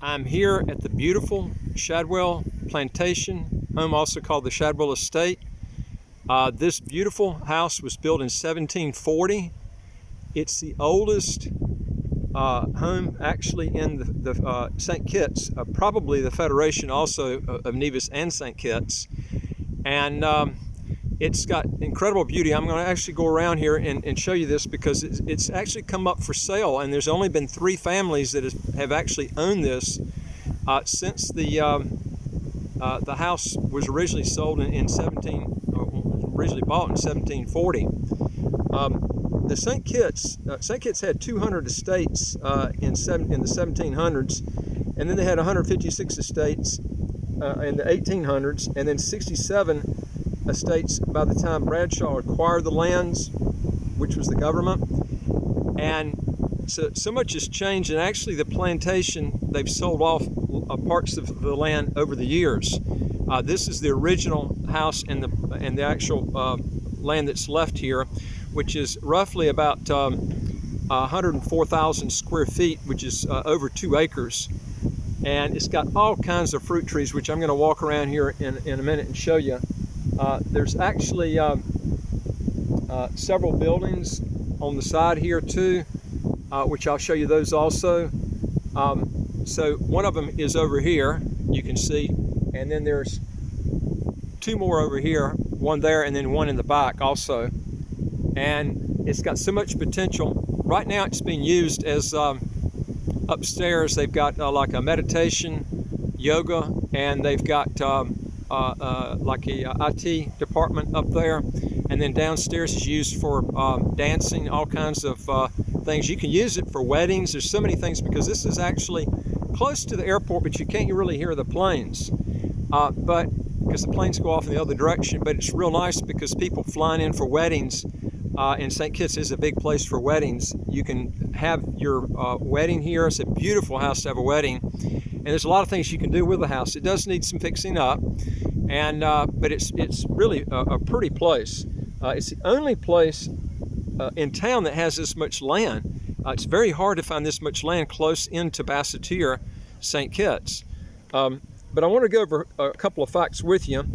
I'm here at the beautiful Shadwell plantation, home also called the Shadwell Estate. This beautiful house was built in 1740. It's the oldest home actually in the St. Kitts, probably the Federation also of Nevis and St. Kitts. And it's got incredible beauty. I'm going to actually go around here and show you this because it's actually come up for sale, and there's only been 3 families that have actually owned this since the house was originally sold originally bought in 1740. The St. Kitts had 200 estates in the 1700s, and then they had 156 estates in the 1800s, and then 67 estates by the time Bradshaw acquired the lands, which was the government. And so much has changed, and actually the plantation, they've sold off parts of the land over the years. This is the original house and the actual land that's left here, which is roughly about 104,000 square feet, which is over 2 acres. And it's got all kinds of fruit trees, which I'm going to walk around here in a minute and show you. There's actually several buildings on the side here too, which I'll show you those also. So one of them is over here, you can see, and then there's 2 more over here, one there and then one in the back also. And it's got so much potential. Right now it's being used as upstairs. They've got like a meditation, yoga, and they've got like a IT department up there, and then downstairs is used for dancing, all kinds of things. You can use it for weddings. There's so many things because this is actually close to the airport, but you can't really hear the planes, but because the planes go off in the other direction. But it's real nice because people flying in for weddings, and St. Kitts is a big place for weddings. You can have your wedding here. It's a beautiful house to have a wedding, and there's a lot of things you can do with the house. It does need some fixing up, and but it's really a pretty place. It's the only place in town that has this much land. It's very hard to find this much land close into Basseterre, St. Kitts. But I want to go over a couple of facts with you.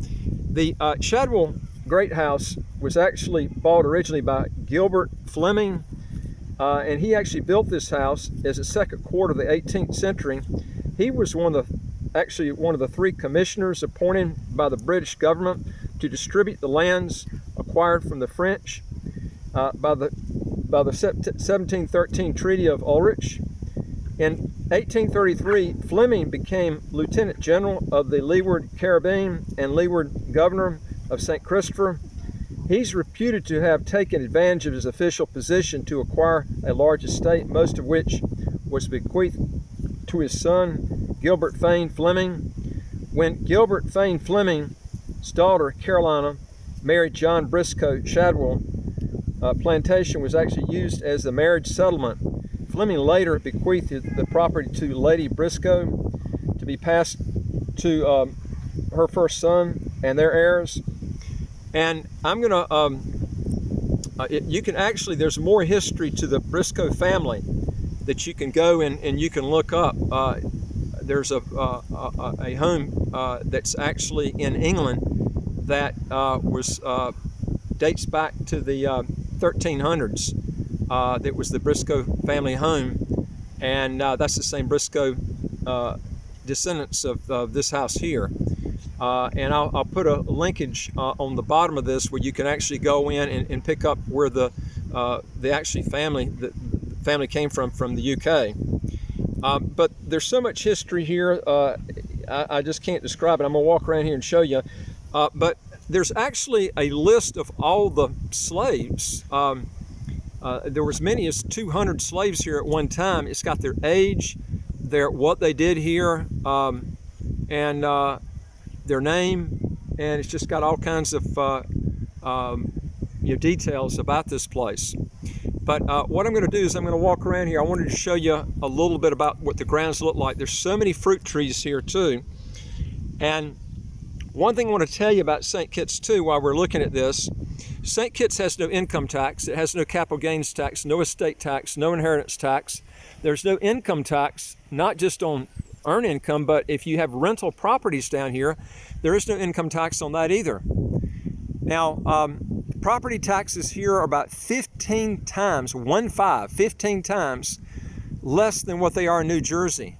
The Shadwell Great House was actually bought originally by Gilbert Fleming, and he actually built this house as a second quarter of the 18th century. He was one of the 3 commissioners appointed by the British government to distribute the lands acquired from the French by the 1713 Treaty of Ulrich. In 1833, Fleming became Lieutenant General of the Leeward Caribbean and Leeward Governor of St. Christopher. He's reputed to have taken advantage of his official position to acquire a large estate, most of which was bequeathed to his son, Gilbert Fane Fleming. When Gilbert Fane Fleming's daughter, Carolina, married John Briscoe Shadwell, plantation was actually used as the marriage settlement. Fleming later bequeathed the property to Lady Briscoe to be passed to her first son and their heirs. And I'm going to, you can actually, there's more history to the Briscoe family that you can go and you can look up. There's a home that's actually in England that dates back to the 1300s. That was the Briscoe family home, and that's the same Briscoe descendants of this house here. And I'll put a linkage on the bottom of this where you can actually go in and pick up where the actually family came from the UK. But there's so much history here, I just can't describe it. I'm going to walk around here and show you. But there's actually a list of all the slaves. There was many as 200 slaves here at one time. It's got their age, what they did here, and their name, and it's just got all kinds of details about this place. But what I'm going to do is I'm going to walk around here. I wanted to show you a little bit about what the grounds look like. There's so many fruit trees here too. And one thing I want to tell you about St. Kitts too while we're looking at this, St. Kitts has no income tax. It has no capital gains tax, no estate tax, no inheritance tax. There's no income tax, not just on earn income, but if you have rental properties down here, there is no income tax on that either. Now, property taxes here are about 15 times, 15 times less than what they are in New Jersey.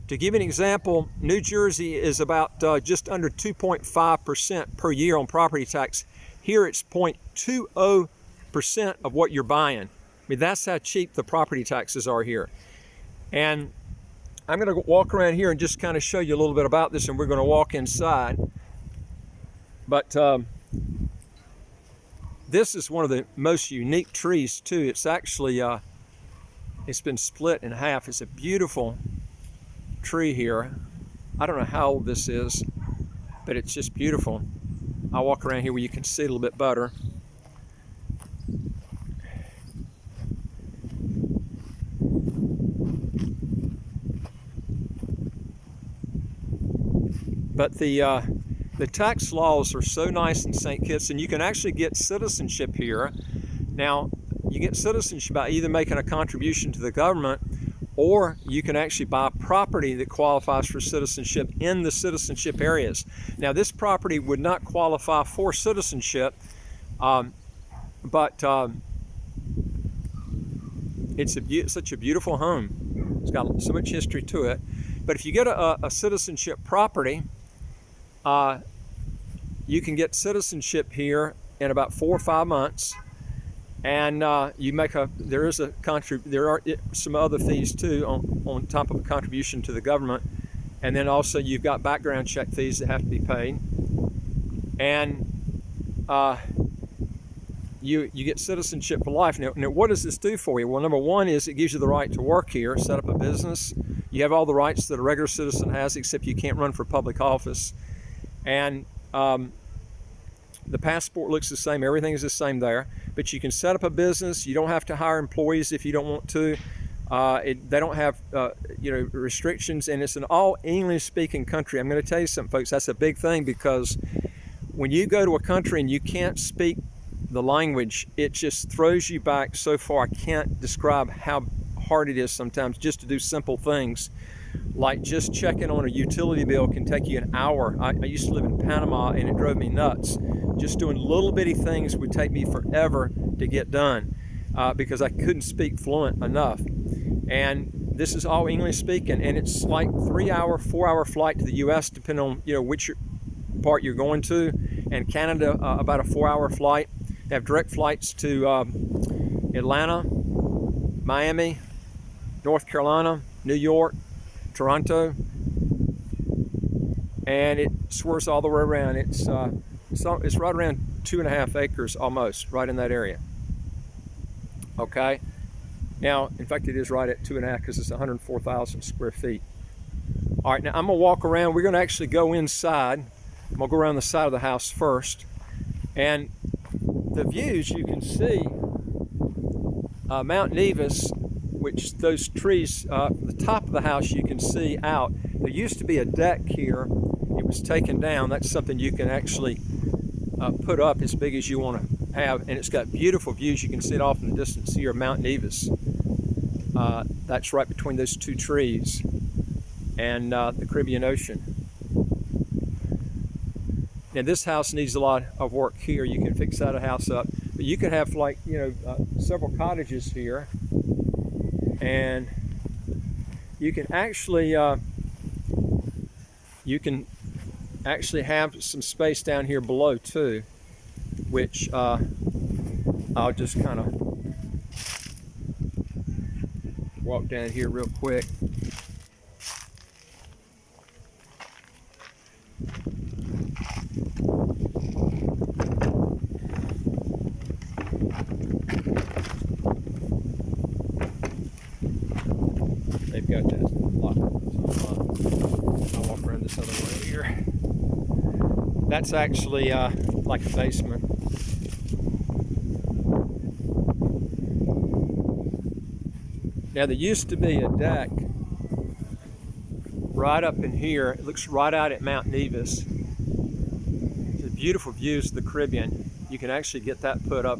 To give you an example, New Jersey is about just under 2.5% per year on property tax. Here it's 0.20% of what you're buying. I mean, that's how cheap the property taxes are here. And I'm going to walk around here and just kind of show you a little bit about this, and we're going to walk inside. But this is one of the most unique trees too. It's actually, it's been split in half. It's a beautiful tree here. I don't know how old this is, but it's just beautiful. I'll walk around here where you can see a little bit better. But the tax laws are so nice in St. Kitts, and you can actually get citizenship here. Now, you get citizenship by either making a contribution to the government, or you can actually buy property that qualifies for citizenship in the citizenship areas. Now, this property would not qualify for citizenship, but it's such a beautiful home. It's got so much history to it. But if you get a citizenship property, you can get citizenship here in about 4 or 5 months, and there are some other fees too on top of a contribution to the government, and then also you've got background check fees that have to be paid, and you get citizenship for life. Now, what does this do for you? Well, number one is it gives you the right to work here, set up a business. You have all the rights that a regular citizen has, except you can't run for public office. And the passport looks the same, everything is the same there, but you can set up a business. You don't have to hire employees if you don't want to. They don't have restrictions, and it's an all English speaking country. I'm going to tell you something, folks, that's a big thing, because when you go to a country and you can't speak the language, it just throws you back so far. I can't describe how hard it is sometimes just to do simple things. Like just checking on a utility bill can take you an hour. I used to live in Panama, and it drove me nuts. Just doing little bitty things would take me forever to get done because I couldn't speak fluent enough. And this is all English speaking, and it's like 3-hour, 4-hour flight to the U.S. depending on which part you're going to. And Canada, about a 4-hour flight. They have direct flights to Atlanta, Miami, North Carolina, New York, Toronto, and it swerves all the way around. It's right around 2.5 acres almost, right in that area. Okay, now in fact it is right at 2.5 because it's 104,000 square feet. All right, now I'm gonna walk around. We're gonna actually go inside. I'm gonna go around the side of the house first, and the views you can see Mount Nevis, which those trees, the top of the house you can see out. There used to be a deck here. It was taken down. That's something you can actually put up as big as you want to have, and it's got beautiful views. You can see it off in the distance here, Mount Nevis. That's right between those two trees and the Caribbean Ocean. Now this house needs a lot of work here. You can fix that house up, but you can have like several cottages here. And you can actually have some space down here below too, which I'll just kind of walk down here real quick. They've got that lock. So I'll walk around this other way here. That's actually like a basement. Now there used to be a deck right up in here. It looks right out at Mount Nevis. It's beautiful views of the Caribbean. You can actually get that put up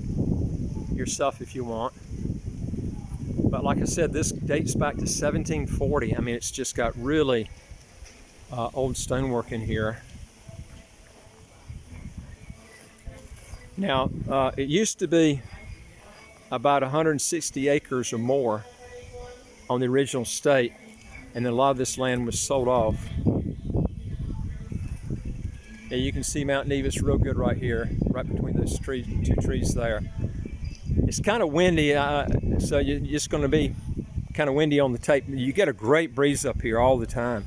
yourself if you want. But like I said, this dates back to 1740. I mean, it's just got really old stonework in here. Now, it used to be about 160 acres or more on the original estate, and then a lot of this land was sold off. And you can see Mount Nevis real good right here, right between those two trees there. It's kind of windy, so you're just going to be kind of windy on the tape. You get a great breeze up here all the time.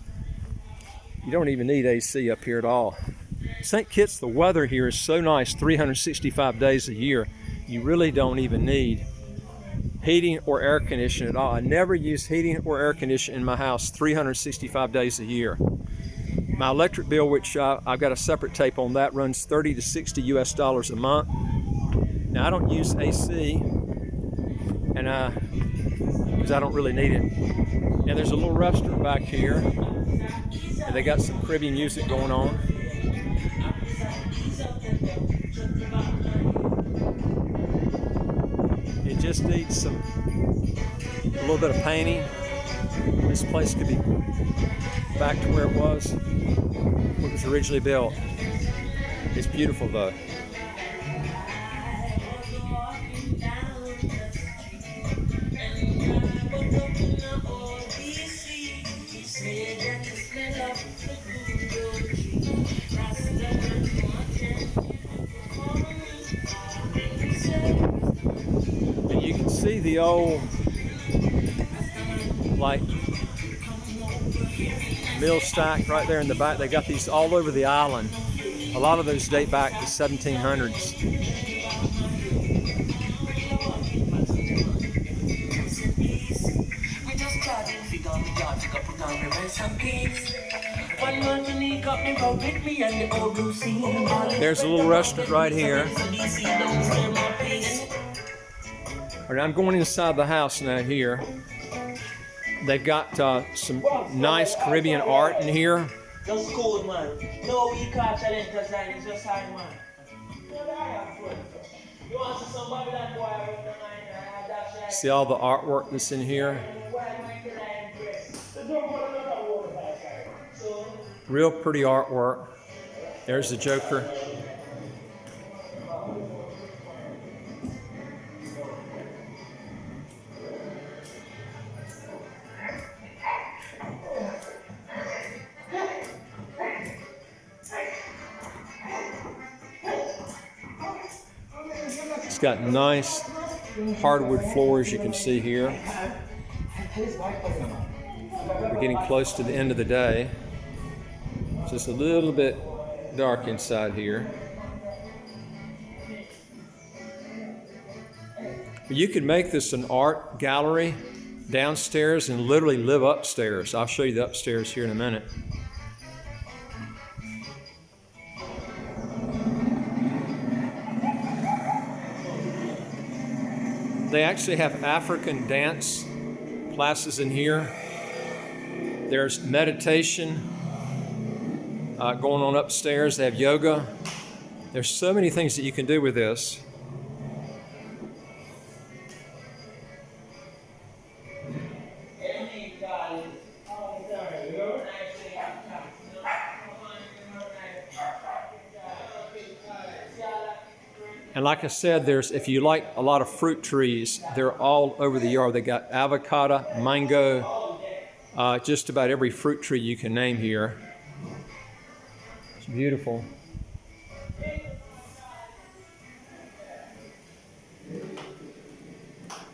You don't even need AC up here at all. St. Kitts, the weather here is so nice 365 days a year. You really don't even need heating or air conditioning at all. I never use heating or air conditioning in my house 365 days a year. My electric bill, which I've got a separate tape on that, runs 30 to 60 US dollars a month. Now I don't use AC, and because I don't really need it. And there's a little restaurant back here, and they got some Caribbean music going on. It just needs a little bit of painting. This place could be back to where it was when it was originally built. It's beautiful though. And you can see the old, like, mill stack right there in the back. They got these all over the island. A lot of those date back to 1700s. There's a little restaurant right here. All right, I'm going inside the house now here. They've got some nice Caribbean art in here. Just cool, man. No, we can't challenge because it's just hard, man. You want to see somebody that boy with the mind? See all the artwork that's in here? Real pretty artwork. There's the Joker. It's got nice hardwood floors, you can see here. We're getting close to the end of the day. It's just a little bit dark inside here. You could make this an art gallery downstairs and literally live upstairs. I'll show you the upstairs here in a minute. They actually have African dance classes in here. There's meditation going on upstairs. They have yoga. There's so many things that you can do with this. And like I said, if you like a lot of fruit trees, they're all over the yard. They got avocado, mango, just about every fruit tree you can name here. It's beautiful.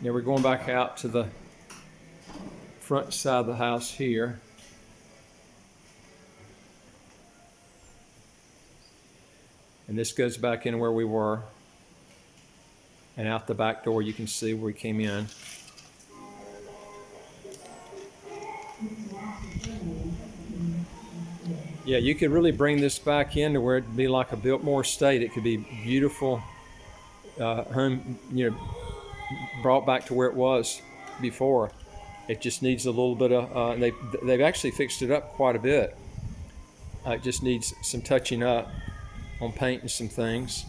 Now we're going back out to the front side of the house here. And this goes back in where we were. And out the back door you can see where we came in. Yeah, you could really bring this back in to where it'd be like a Biltmore estate. It could be beautiful home, brought back to where it was before. It just needs a little bit of, they've actually fixed it up quite a bit. It just needs some touching up on paint and some things.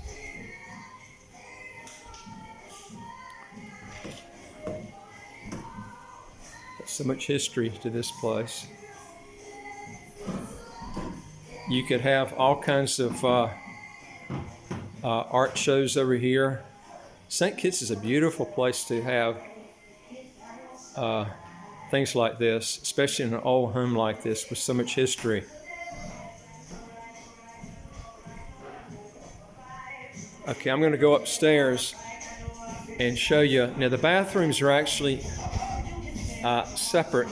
So much history to this place. You could have all kinds of art shows over here. St. Kitts is a beautiful place to have things like this, especially in an old home like this with so much history. Okay, I'm going to go upstairs and show you. Now, the bathrooms are actually separate.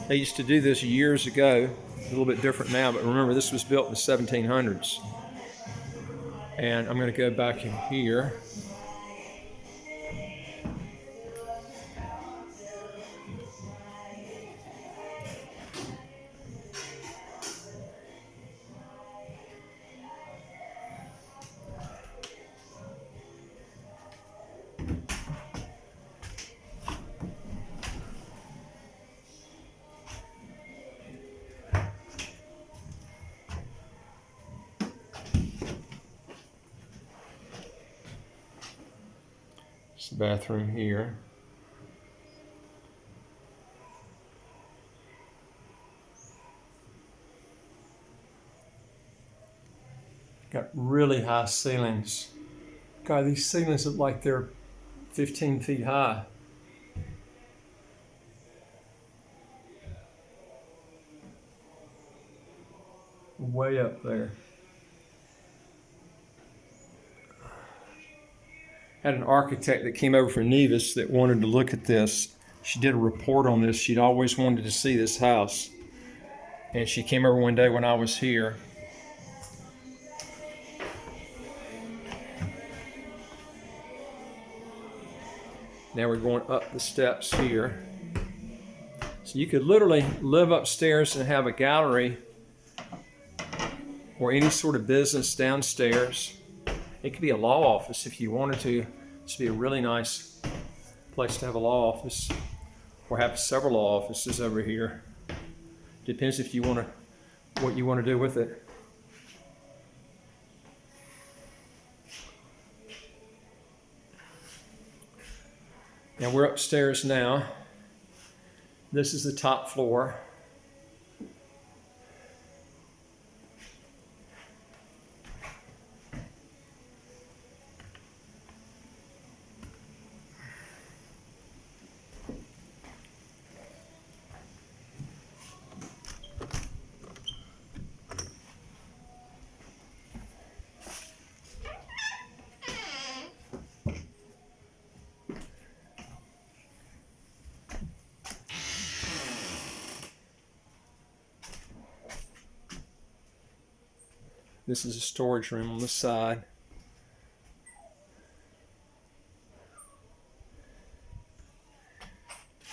They used to do this years ago, a little bit different now, but remember, this was built in the 1700s. And I'm going to go back in here. It's the bathroom here. Got really high ceilings. God, these ceilings look like they're 15 feet high. Way up there. Had an architect that came over from Nevis that wanted to look at this. She did a report on this. She'd always wanted to see this house. And she came over one day when I was here. Now we're going up the steps here. So you could literally live upstairs and have a gallery or any sort of business downstairs. It could be a law office if you wanted to. This would be a really nice place to have a law office, or have several law offices over here. Depends if you want to, what you want to do with it. Now we're upstairs now. This is the top floor. This is a storage room on the side.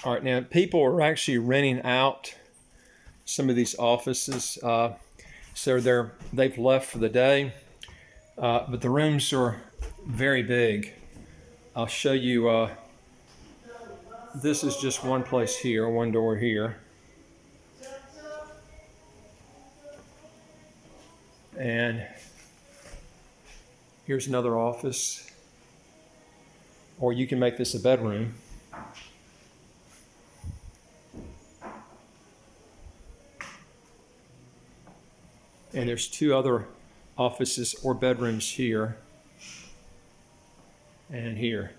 All right, now people are actually renting out some of these offices. So they've left for the day, but the rooms are very big. I'll show you, this is just one place here, one door here. And here's another office, or you can make this a bedroom. And there's two other offices or bedrooms here and here.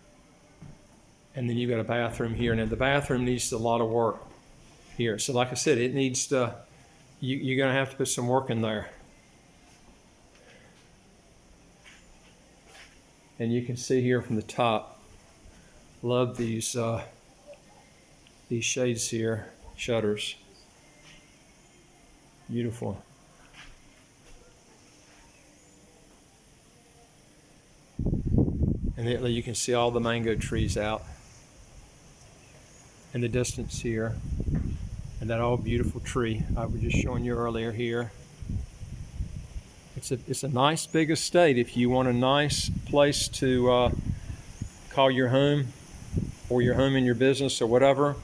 And then you've got a bathroom here. Now the bathroom needs a lot of work here. So like I said, it needs to, you're going to have to put some work in there. And you can see here from the top, love these shades here, shutters. Beautiful. And you can see all the mango trees out in the distance here. And that old beautiful tree I was just showing you earlier here. It's a nice big estate if you want a nice place to call your home, or your home in your business or whatever.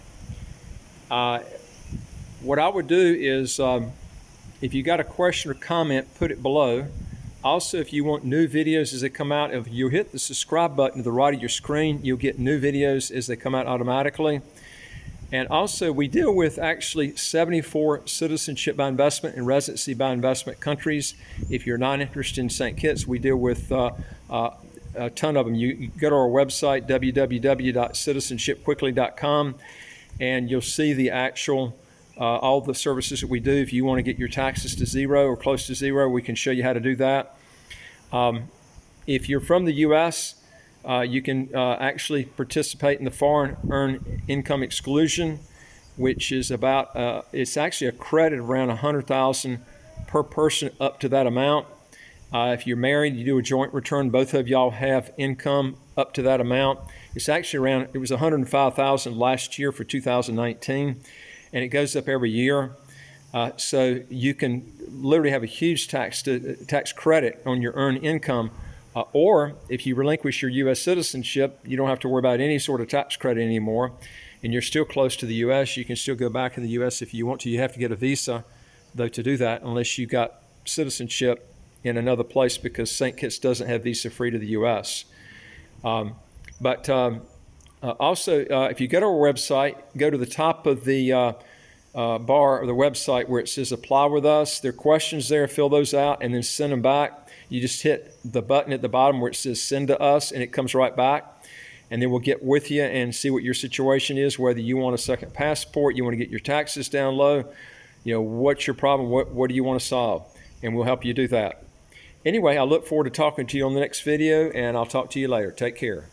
What I would do is, if you got a question or comment, put it below. Also, if you want new videos as they come out, if you hit the subscribe button to the right of your screen, you'll get new videos as they come out automatically. And also, we deal with actually 74 citizenship by investment and residency by investment countries. If you're not interested in St. Kitts, we deal with a ton of them. You go to our website, www.citizenshipquickly.com, and you'll see the actual all the services that we do. If you want to get your taxes to zero or close to zero, we can show you how to do that. If you're from the U.S., you can actually participate in the foreign earned income exclusion, which is about, it's actually a credit of around $100,000 per person up to that amount. If you're married, you do a joint return, both of y'all have income up to that amount. It's actually around, it was $105,000 last year for 2019, and it goes up every year. So you can literally have a huge tax credit on your earned income. Or if you relinquish your U.S. citizenship, you don't have to worry about any sort of tax credit anymore, and you're still close to the U.S. You can still go back in the U.S. if you want to. You have to get a visa, though, to do that, unless you got citizenship in another place, because St. Kitts doesn't have visa-free to the U.S. Also, if you go to our website, go to the top of the bar of the website where it says Apply with Us. There are questions there. Fill those out and then send them back. You just hit the button at the bottom where it says Send to Us, and it comes right back. And then we'll get with you and see what your situation is, whether you want a second passport, you want to get your taxes down low, what's your problem, what do you want to solve, and we'll help you do that. Anyway, I look forward to talking to you on the next video, and I'll talk to you later. Take care.